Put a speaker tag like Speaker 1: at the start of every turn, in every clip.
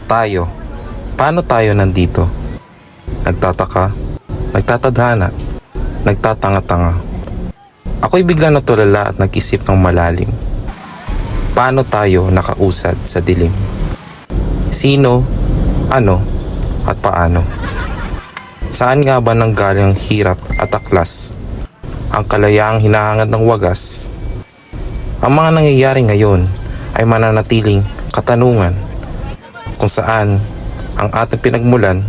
Speaker 1: Tayo, paano tayo nandito? Nagtataka, nagtatadhana, nagtatanga-tanga. Ako'y bigla natulala at nag-isip ng malalim. Paano tayo nakausad sa dilim? Sino, ano, at paano? Saan nga ba nanggaling ang hirap at aklas? Ang kalayaang hinahangad ng wagas? Ang mga nangyayari ngayon ay mananatiling katanungan kung saan ang ating pinagmulan,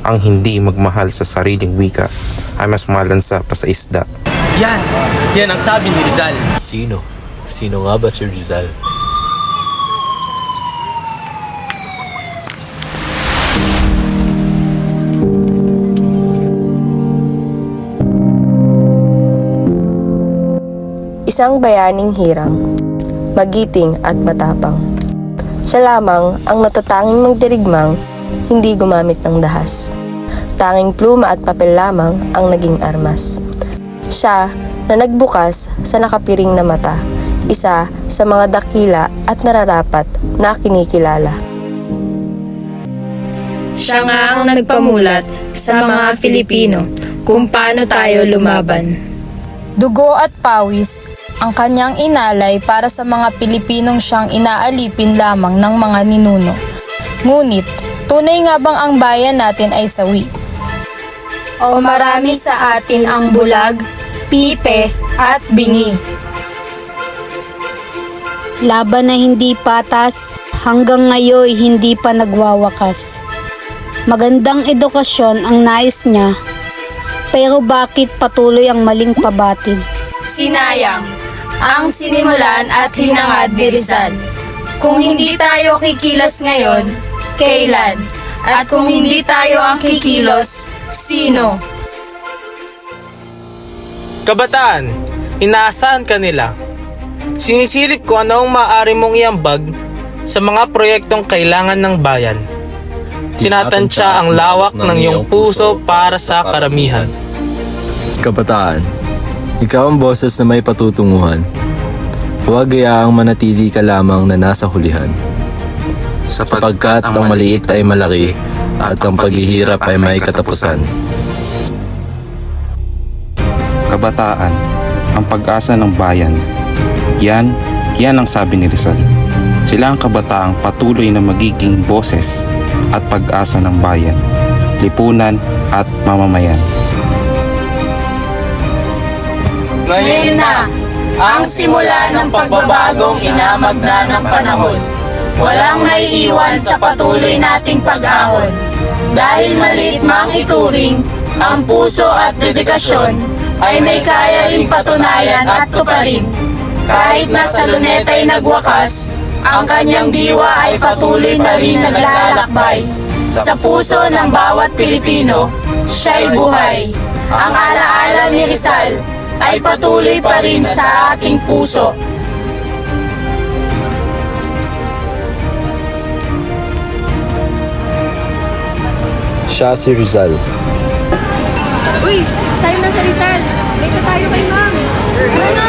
Speaker 1: ang hindi magmahal sa sariling wika ay mas malansa pa sa isda.
Speaker 2: Yan ang sabi ni Rizal.
Speaker 3: Sino? Sino nga ba si Rizal?
Speaker 4: Isang bayaning hirang, magiting at matapang. Siya lamang ang natatanging magdirigmang, hindi gumamit ng dahas. Tanging pluma at papel lamang ang naging armas. Siya na nagbukas sa nakapiring na mata, isa sa mga dakila at nararapat na kinikilala.
Speaker 5: Siya nga ang nagpamulat sa mga Pilipino kung paano tayo lumaban.
Speaker 6: Dugo at pawis ang kanyang inalay para sa mga Pilipinong siyang inaalipin lamang ng mga ninuno. Ngunit, tunay nga bang ang bayan natin ay sawi?
Speaker 5: O marami sa atin ang bulag, pipe at bingi.
Speaker 7: Laban na hindi patas, hanggang ngayon hindi pa nagwawakas. Magandang edukasyon ang nais niya, pero bakit patuloy ang maling pabatid?
Speaker 5: Sinayang ang sinimulan at hinangad ni Rizal. Kung hindi tayo kikilos ngayon, kailan? At kung hindi tayo ang kikilos, sino?
Speaker 2: Kabataan, inaasahan ka nila. Sinisilip ko ano ang maaari mong iambag sa mga proyektong kailangan ng bayan. Tinatansya ang lawak ng iyong puso para sa karamihan.
Speaker 3: Kabataan, ikaw ang boses na may patutunguhan. Huwag hayaang manatili ka lamang na nasa hulihan. Sapagkat ang maliit ay malaki at ang paghihirap ay may katapusan.
Speaker 1: Kabataan, ang pag-asa ng bayan. Yan ang sabi ni Rizal. Sila ang kabataang patuloy na magiging boses at pag-asa ng bayan, lipunan at mamamayan.
Speaker 5: Ngayon na, ang simula ng pagbabagong inamag na ng panahon. Walang maiiwan sa patuloy nating pag-ahon. Dahil maliit mang ituring, ang puso at dedikasyon ay may kaya rin patunayan at tuparin. Kahit na sa luneta'y nagwakas, ang kanyang diwa ay patuloy na rin naglalakbay. Sa puso ng bawat Pilipino, siya'y buhay. Ang alaala ni Rizal ay patuloy pa rin sa ating puso.
Speaker 3: Siya si Rizal.
Speaker 6: Uy, tayo na sa Rizal. Dito tayo kay ma'am. Ano na?